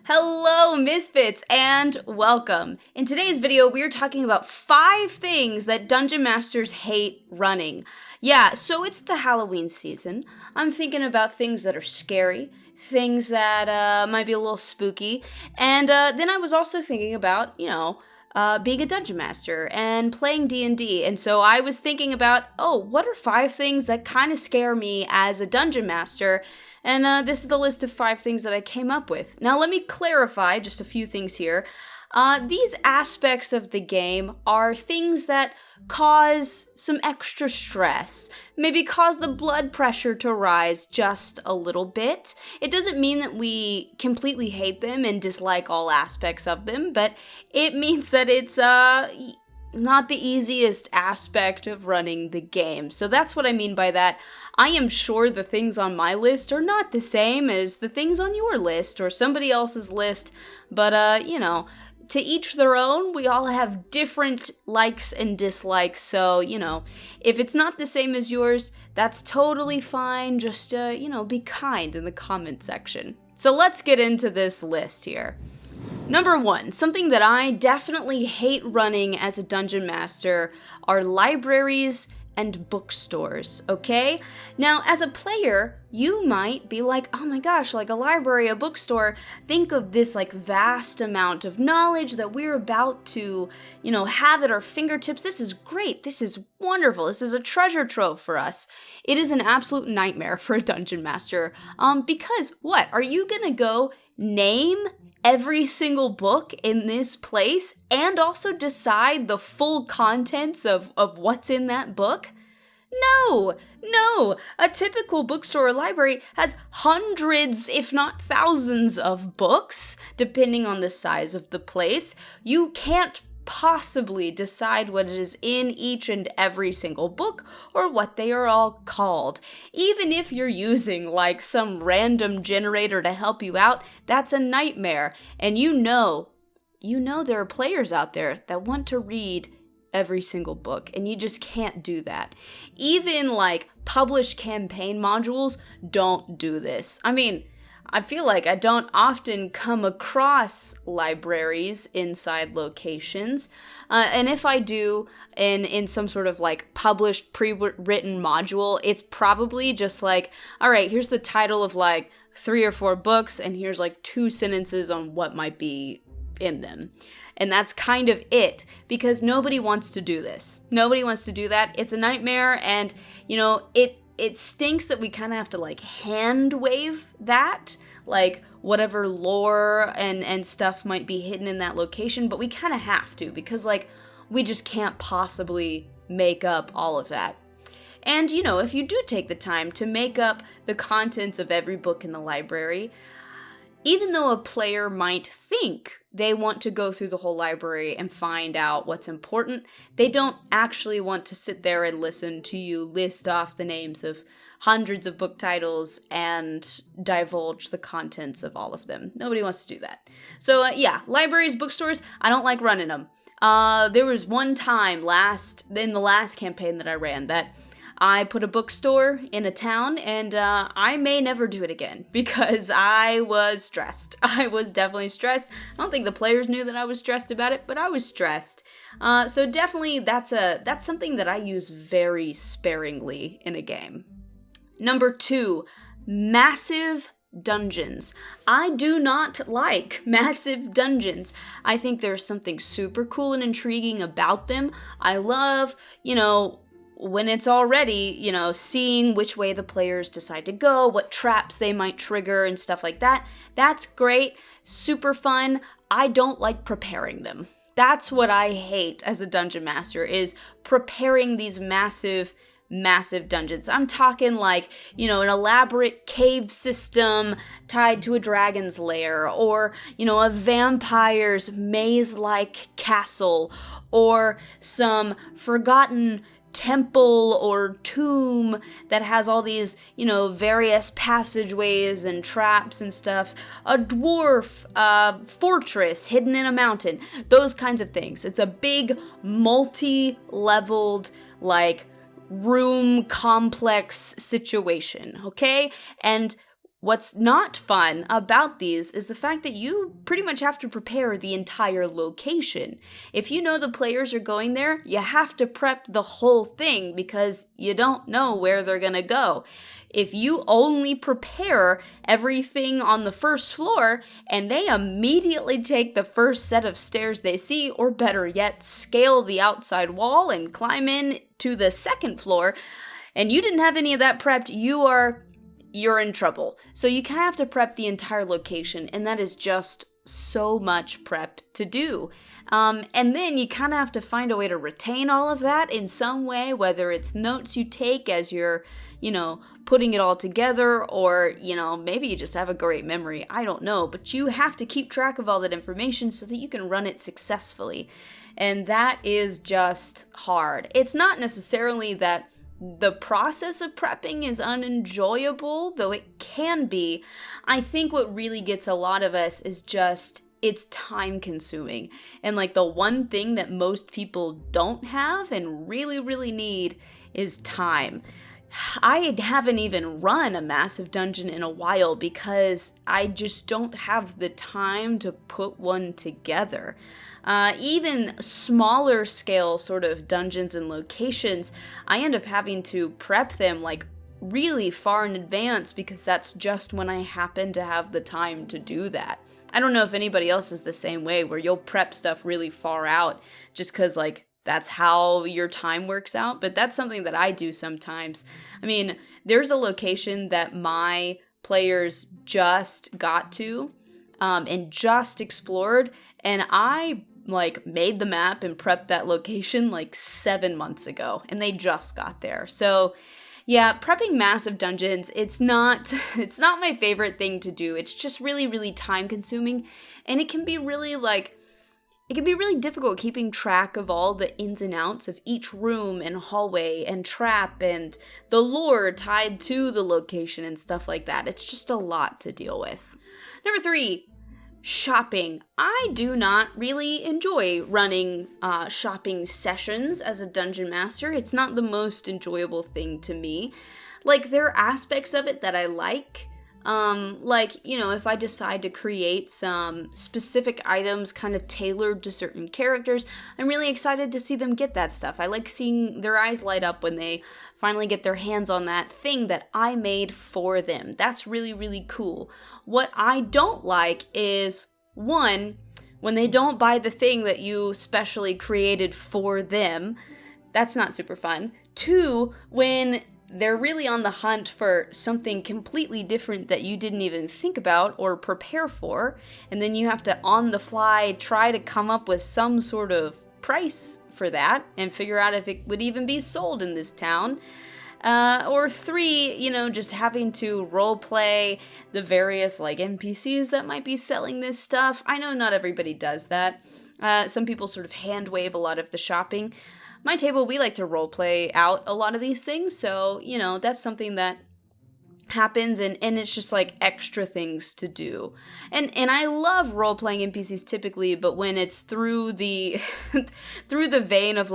Hello, Misfits, and welcome. In today's video, we are talking about 5 things that Dungeon Masters hate running. Yeah, so it's the Halloween season. I'm thinking about things that are scary, things that might be a little spooky, and then I was also thinking about, being a dungeon master and playing D&D. And so I was thinking about, what are 5 things that kind of scare me as a dungeon master? And this is the list of 5 things that I came up with. Now, let me clarify just a few things here. These aspects of the game are things that cause some extra stress, maybe cause the blood pressure to rise just a little bit. It doesn't mean that we completely hate them and dislike all aspects of them, but it means that it's not the easiest aspect of running the game. So that's what I mean by that. I am sure the things on my list are not the same as the things on your list or somebody else's list, but to each their own. We all have different likes and dislikes, so, if it's not the same as yours, that's totally fine. Just, be kind in the comment section. So let's get into this list here. Number 1, something that I definitely hate running as a dungeon master are libraries and bookstores, okay? Now, as a player, you might be like, oh my gosh, like a library, a bookstore, think of this like vast amount of knowledge that we're about to, have at our fingertips. This is great. This is wonderful. This is a treasure trove for us. It is an absolute nightmare for a dungeon master. Because what? Are you gonna go name every single book in this place and also decide the full contents of what's in that book? No. A typical bookstore or library has hundreds, if not thousands of books, depending on the size of the place. You can't possibly decide what is in each and every single book or what they are all called. Even if you're using like some random generator to help you out, that's a nightmare. And you know there are players out there that want to read every single book, and you just can't do that. Even like published campaign modules don't do this. I mean, I feel like I don't often come across libraries inside locations, and if I do, in some sort of like published pre-written module, it's probably just like, all right, here's the title of like 3 or 4 books, and here's like 2 sentences on what might be in them. And that's kind of it, because nobody wants to do this. Nobody wants to do that. It's a nightmare, and, it stinks that we kind of have to, like, hand wave that, like, whatever lore and stuff might be hidden in that location, but we kind of have to, because, like, we just can't possibly make up all of that. And, if you do take the time to make up the contents of every book in the library, even though a player might think they want to go through the whole library and find out what's important, they don't actually want to sit there and listen to you list off the names of hundreds of book titles and divulge the contents of all of them. Nobody wants to do that. So libraries, bookstores, I don't like running them. There was one time in the last campaign that I ran that I put a bookstore in a town, and I may never do it again because I was stressed. I was definitely stressed. I don't think the players knew that I was stressed about it, but I was stressed. So definitely that's something that I use very sparingly in a game. Number 2, massive dungeons. I do not like massive dungeons. I think there's something super cool and intriguing about them. I love, when it's already, seeing which way the players decide to go, what traps they might trigger and stuff like that. That's great, super fun. I don't like preparing them. That's what I hate as a dungeon master, is preparing these massive dungeons. I'm talking like, an elaborate cave system tied to a dragon's lair, or, a vampire's maze-like castle, or some forgotten temple or tomb that has all these, various passageways and traps and stuff, a dwarf fortress hidden in a mountain, those kinds of things. It's a big, multi-leveled, like, room complex situation, okay? And What's not fun about these is the fact that you pretty much have to prepare the entire location. If you know the players are going there, you have to prep the whole thing because you don't know where they're gonna go. If you only prepare everything on the first floor and they immediately take the first set of stairs they see, or better yet, scale the outside wall and climb in to the second floor, and you didn't have any of that prepped, you're in trouble. So you kind of have to prep the entire location, and that is just so much prep to do. And then you kind of have to find a way to retain all of that in some way, whether it's notes you take as you're, putting it all together, or, maybe you just have a great memory. I don't know, but you have to keep track of all that information so that you can run it successfully. And that is just hard. It's not necessarily that the process of prepping is unenjoyable, though it can be. I think what really gets a lot of us is just, it's time consuming. And like the one thing that most people don't have and really, really need is time. I haven't even run a massive dungeon in a while because I just don't have the time to put one together. Even smaller scale sort of dungeons and locations, I end up having to prep them like really far in advance because that's just when I happen to have the time to do that. I don't know if anybody else is the same way, where you'll prep stuff really far out just because like that's how your time works out, but that's something that I do sometimes. I mean, there's a location that my players just got to and just explored, and I made the map and prepped that location 7 months ago, and they just got there. So yeah, prepping massive dungeons, it's not my favorite thing to do. It's just really, really time consuming, and it can be really difficult keeping track of all the ins and outs of each room and hallway and trap and the lore tied to the location and stuff like that. It's just a lot to deal with. Number 3, shopping. I do not really enjoy running shopping sessions as a dungeon master. It's not the most enjoyable thing to me. There are aspects of it that I like. If I decide to create some specific items kind of tailored to certain characters, I'm really excited to see them get that stuff. I like seeing their eyes light up when they finally get their hands on that thing that I made for them. That's really, really cool. What I don't like is, 1, when they don't buy the thing that you specially created for them. That's not super fun. 2, when they're really on the hunt for something completely different that you didn't even think about or prepare for, and then you have to, on the fly, try to come up with some sort of price for that and figure out if it would even be sold in this town. Or 3, just having to roleplay the various NPCs that might be selling this stuff. I know not everybody does that. Some people sort of hand wave a lot of the shopping. My table, we like to roleplay out a lot of these things, so, that's something that happens, and it's just extra things to do. And I love role-playing NPCs typically, but when it's through the through the vein of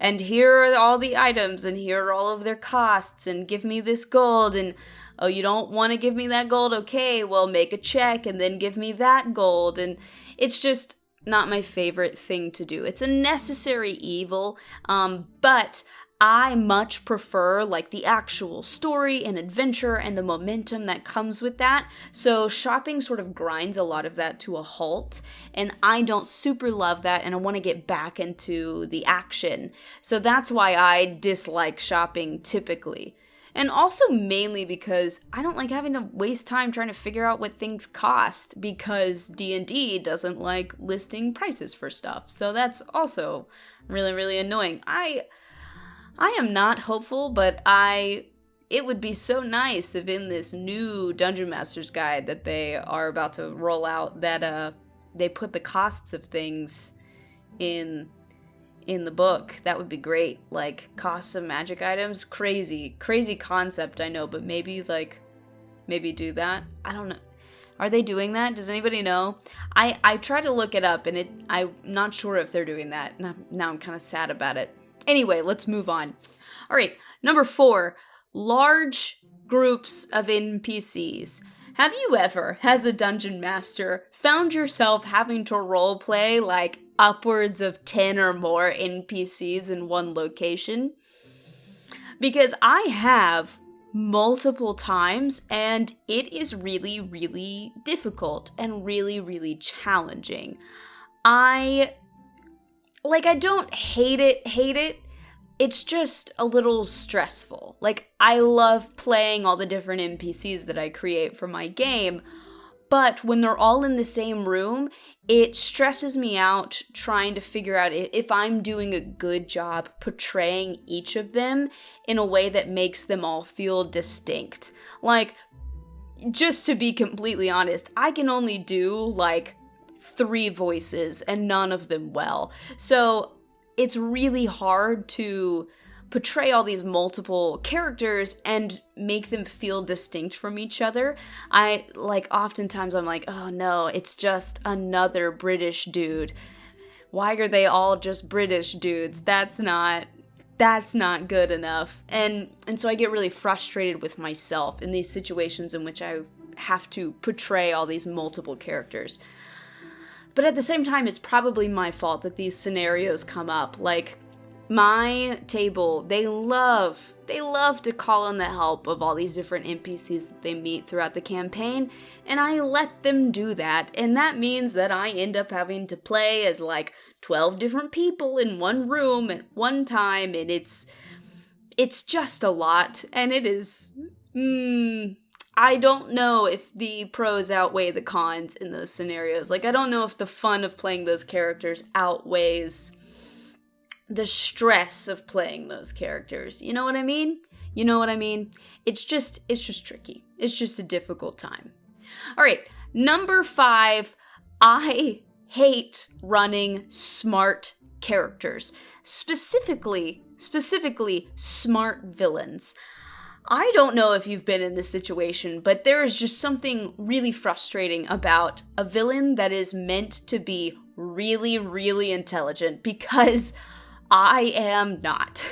and here are all the items, and here are all of their costs, and give me this gold, and oh, you don't want to give me that gold? Okay, well, make a check, and then give me that gold, and it's just not my favorite thing to do. It's a necessary evil, but I much prefer the actual story and adventure and the momentum that comes with that. So shopping sort of grinds a lot of that to a halt, and I don't super love that, and I want to get back into the action. So that's why I dislike shopping typically. And also mainly because I don't like having to waste time trying to figure out what things cost, because D&D doesn't like listing prices for stuff. So that's also really, really annoying. I am not hopeful, but it would be so nice if in this new Dungeon Master's Guide that they are about to roll out that they put the costs of things in the book. That would be great. Costs of magic items, crazy concept, I know, but maybe do that. I don't know. Are they doing that? Does anybody know? I try to look it up, and I'm not sure if they're doing that. Now I'm kind of sad about it. Anyway, let's move on. All right, number 4, large groups of NPCs. Have you ever, as a dungeon master, found yourself having to roleplay like upwards of 10 or more NPCs in one location? Because I have multiple times, and it is really, really difficult and really, really challenging. I don't hate it. It's just a little stressful. Like, I love playing all the different NPCs that I create for my game, but when they're all in the same room, it stresses me out trying to figure out if I'm doing a good job portraying each of them in a way that makes them all feel distinct. Like, just to be completely honest, I can only do, like, 3 voices and none of them well. So it's really hard to portray all these multiple characters and make them feel distinct from each other. Oftentimes I'm like, oh no, it's just another British dude. Why are they all just British dudes? That's not good enough. And so I get really frustrated with myself in these situations in which I have to portray all these multiple characters. But at the same time, it's probably my fault that these scenarios come up. Like, my table, they love to call in the help of all these different NPCs that they meet throughout the campaign, and I let them do that, and that means that I end up having to play as, like, 12 different people in one room at one time, and it's just a lot, and it is, I don't know if the pros outweigh the cons in those scenarios. Like, I don't know if the fun of playing those characters outweighs the stress of playing those characters. You know what I mean? It's just tricky. It's just a difficult time. All right, number 5, I hate running smart characters. Specifically smart villains. I don't know if you've been in this situation, but there is just something really frustrating about a villain that is meant to be really, really intelligent, because I am not.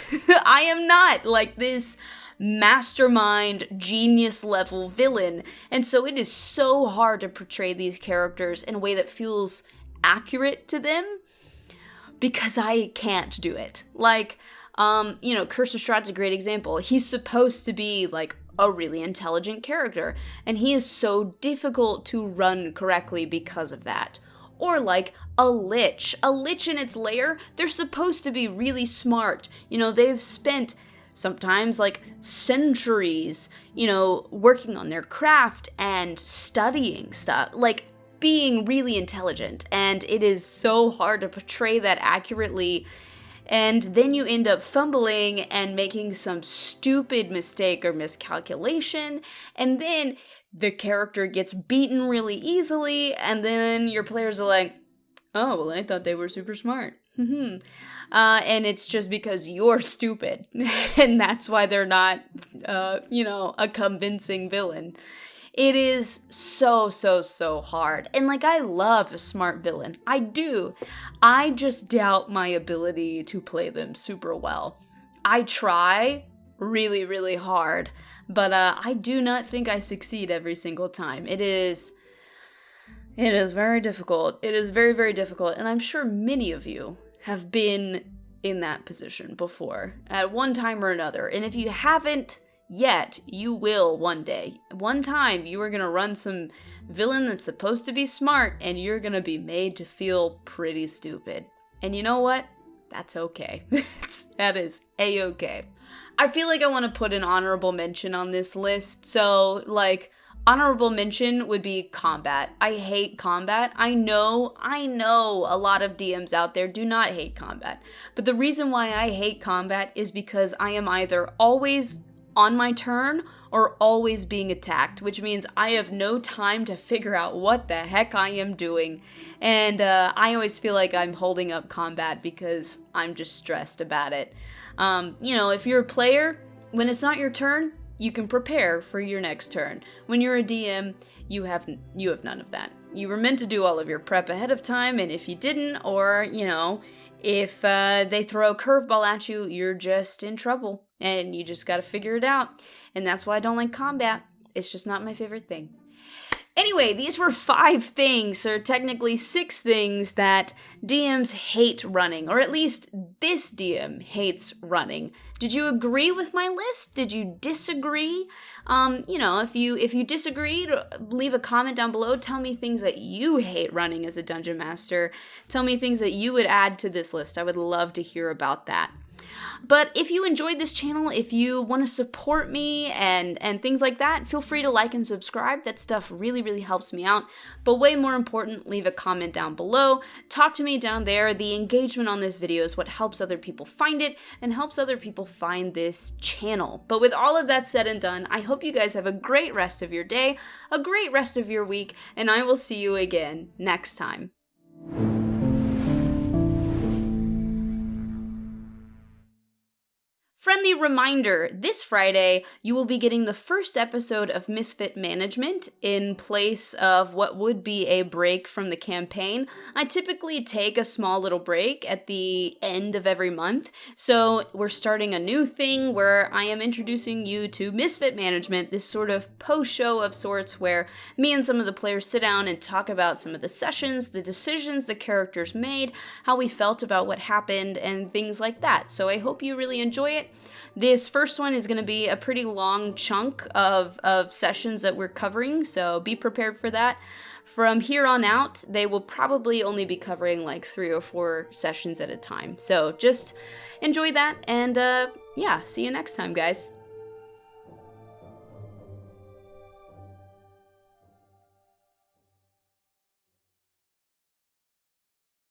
I am not like this mastermind, genius level villain. And so it is so hard to portray these characters in a way that feels accurate to them, because I can't do it. Like, Curse of Strahd's a great example. He's supposed to be, like, a really intelligent character, and he is so difficult to run correctly because of that. Or, like, a lich. A lich in its lair, they're supposed to be really smart. They've spent sometimes, like, centuries, working on their craft and studying stuff. Like, being really intelligent, and it is so hard to portray that accurately. And then you end up fumbling and making some stupid mistake or miscalculation, and then the character gets beaten really easily, and then your players are like, oh, well, I thought they were super smart. And it's just because you're stupid, and that's why they're not, a convincing villain. It is so, so, so hard. And, like, I love a smart villain. I do. I just doubt my ability to play them super well. I try really, really hard, but I do not think I succeed every single time. It is very difficult. It is very, very difficult. And I'm sure many of you have been in that position before at one time or another. And if you haven't yet, you will one day. One time, you are going to run some villain that's supposed to be smart, and you're going to be made to feel pretty stupid. And you know what? That's okay. That is A-okay. I feel like I want to put an honorable mention on this list. So, like, honorable mention would be combat. I hate combat. I know a lot of DMs out there do not hate combat. But the reason why I hate combat is because I am either always on my turn or always being attacked, which means I have no time to figure out what the heck I am doing. And I always feel like I'm holding up combat because I'm just stressed about it. If you're a player, when it's not your turn, you can prepare for your next turn. When you're a DM, you have none of that. You were meant to do all of your prep ahead of time, and if you didn't, or, if they throw a curveball at you, you're just in trouble. and you just gotta figure it out. And that's why I don't like combat. It's just not my favorite thing. Anyway, these were 5 things, or technically 6 things, that DMs hate running, or at least this DM hates running. Did you agree with my list? Did you disagree? If you disagreed, leave a comment down below. Tell me things that you hate running as a Dungeon Master. Tell me things that you would add to this list. I would love to hear about that. But if you enjoyed this channel, if you want to support me and things like that, feel free to like and subscribe. That stuff really, really helps me out. But way more important, leave a comment down below. Talk to me down there. The engagement on this video is what helps other people find it and helps other people find this channel. But with all of that said and done, I hope you guys have a great rest of your day, a great rest of your week, and I will see you again next time. Friendly reminder, this Friday, you will be getting the first episode of Misfit Management in place of what would be a break from the campaign. I typically take a small little break at the end of every month, so we're starting a new thing where I am introducing you to Misfit Management, this sort of post-show of sorts where me and some of the players sit down and talk about some of the sessions, the decisions the characters made, how we felt about what happened, and things like that. So I hope you really enjoy it. This first one is going to be a pretty long chunk of sessions that we're covering, so be prepared for that. From here on out, they will probably only be covering like 3 or 4 sessions at a time. So just enjoy that, and yeah, see you next time, guys.